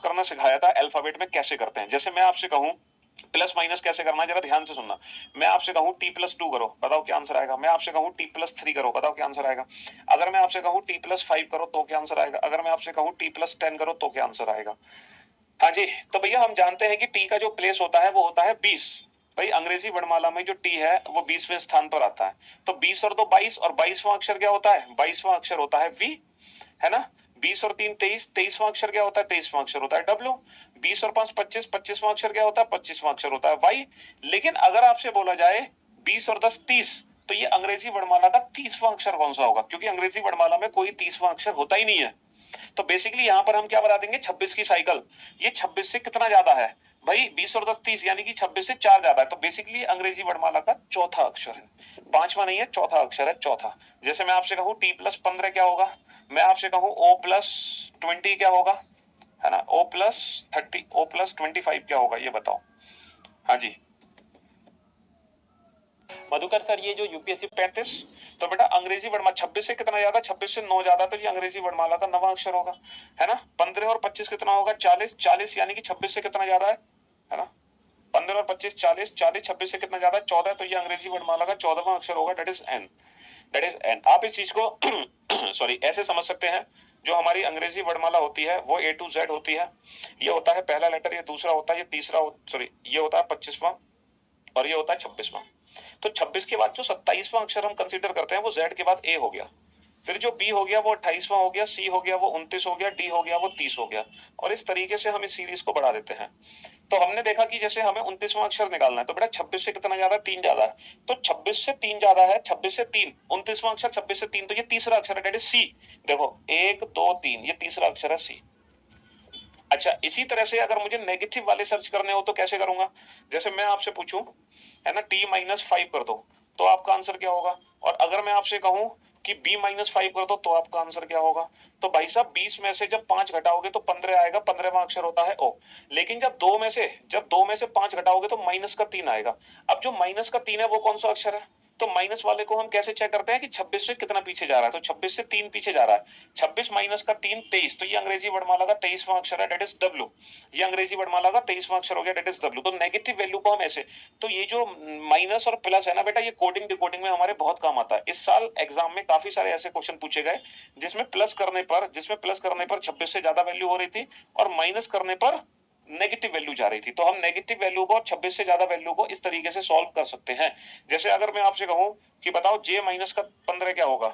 करना सिखाया था अल्फाबेट में कैसे करते हैं। जैसे मैं आपसे कहूं प्लस माइनस कैसे करना है, जरा ध्यान से सुनना। मैं आपसे कहूं t+2 करो, बताओ क्या आंसर आएगा। मैं आपसे कहूं t+3 करो, बताओ क्या आंसर आएगा। अगर मैं आपसे कहूं t+5 करो तो क्या आंसर आएगा। अगर मैं आपसे कहूं t+10 करो तो क्या आंसर आएगा। हाँ जी, तो भैया हम जानते हैं कि t का जो प्लेस होता है वो होता है 20। भाई अंग्रेजी वर्णमाला में जो t है वो 20वें स्थान पर आता है। तो 20 और 2 22, और 22वां अक्षर क्या होता है, 22वां अक्षर होता है v, है ना। 20 और 3 23, 23वां अक्षर क्या होता है, 23वां अक्षर होता है w। 20 और 5 25, 25वां अक्षर क्या होता है, 25वां अक्षर होता है y। लेकिन अगर आपसे बोला जाए 20 और 10 30, तो ये अंग्रेजी वर्णमाला का 30वां अक्षर कौन सा होगा, क्योंकि अंग्रेजी वर्णमाला में कोई 30वां अक्षर होता ही नहीं है। तो बेसिकली यहां पर हम क्या बता देंगे, 26 की साइकिल। ये 26 से कितना ज्यादा है भाई, 20 और 10 30, यानी कि 26 से 4 ज्यादा है। तो बेसिकली अंग्रेजी वर्णमाला का चौथा अक्षर है, पांचवा नहीं है, चौथा अक्षर है, चौथा। जैसे मैं आपसे कहूं t+15 क्या होगा, मैं आपसे कहूं O+20 क्या होगा, है ना, O+30, O+25 क्या होगा, ये बताओ। हाँ जी मधुकर सर, ये जो यूपीएससी 35, तो बेटा अंग्रेजी वर्णमाला 26 से कितना ज्यादा, 26 से 9 ज्यादा, तो ये अंग्रेजी वर्णमाला का 9वां अक्षर होगा, है ना। 15 और 25 कितना होगा, 40, 40 यानी कि 26 से कितना ज्यादा है ना। 15 और 25 40, 40 26 से कितना ज्यादा है, 14, तो ये अंग्रेजी वर्णमाला का 14वां अक्षर होगा, that is N, that is N. आप इस चीज को सॉरी ऐसे समझ सकते हैं, जो हमारी अंग्रेजी वर्णमाला होती है वो A to Z होती है। ये होता है पहला लेटर, ये दूसरा होता है, ये तीसरा, सॉरी ये होता है 25वां, और ये होता है 26वां। तो 26 के बाद जो 27वां अक्षर हम कंसीडर करते हैं वो Z के बाद A हो गया, फिर जो B हो गया वो 28वां हो गया, C हो गया वो 29 हो गया, D हो गया वो 30 हो गया, और इस तरीके से हम इस सीरीज को बढ़ा देते हैं। तो हमने देखा कि जैसे हमें 29वां अक्षर निकालना है, तो बेटा 26 से कितना ज्यादा है, 3 ज्यादा है, तो 26 से 3 ज्यादा है, 26 से 3, 29वां अक्षर 26 से 3, तो ये तीसरा अक्षर है, डेट इज C। देखो 1 2 3, ये तीसरा अक्षर है C। अच्छा, इसी तरह से अगर मुझे नेगेटिव वाले सर्च करने हो तो कैसे करूंगा। जैसे मैं आपसे पूछूं, है ना, t-5 कर दो, तो आपका आंसर क्या होगा। और अगर मैं आपसे कहूं कि b-5 कर दो, तो आपका आंसर क्या होगा। तो भाई साहब 20 में से जब 5 घटाओगे तो 15 आएगा, 15वां अक्षर होता है o। लेकिन जब दो में से 5 घटाओगे तो -3 आएगा। अब जो -3 है वो कौन सा अक्षर है। तो माइनस वाले को हम कैसे चेक करते हैं कि 26 से कितना पीछे जा रहा है, तो 26 से 3 पीछे जा रहा है, 26 -3 23, तो ये अंग्रेजी वर्णमाला का 23वां अक्षर है, डेट इज W। ये अंग्रेजी वर्णमाला का 23वां अक्षर हो गया, डेट इज W। तो नेगेटिव वैल्यू को हम ऐसे, तो ये जो माइनस और प्लस है ना बेटा, ये कोडिंग डिकोडिंग में हमारे बहुत काम आता है। इस साल एग्जाम में काफी सारे ऐसे क्वेश्चन पूछे गए जिसमें प्लस करने पर 26 से ज्यादा वैल्यू हो रही थी, और माइनस करने पर नेगेटिव वैल्यू जा रही थी। तो हम नेगेटिव वैल्यू को और 26 से ज्यादा वैल्यू को इस तरीके से सॉल्व कर सकते हैं। जैसे अगर मैं आपसे कहूं कि बताओ J-15 क्या होगा,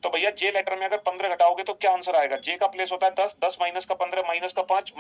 तो भैया J लेटर में अगर 15 घटाओगे तो क्या आंसर आएगा। J का प्लेस होता है 10, 10 - 15 -5 -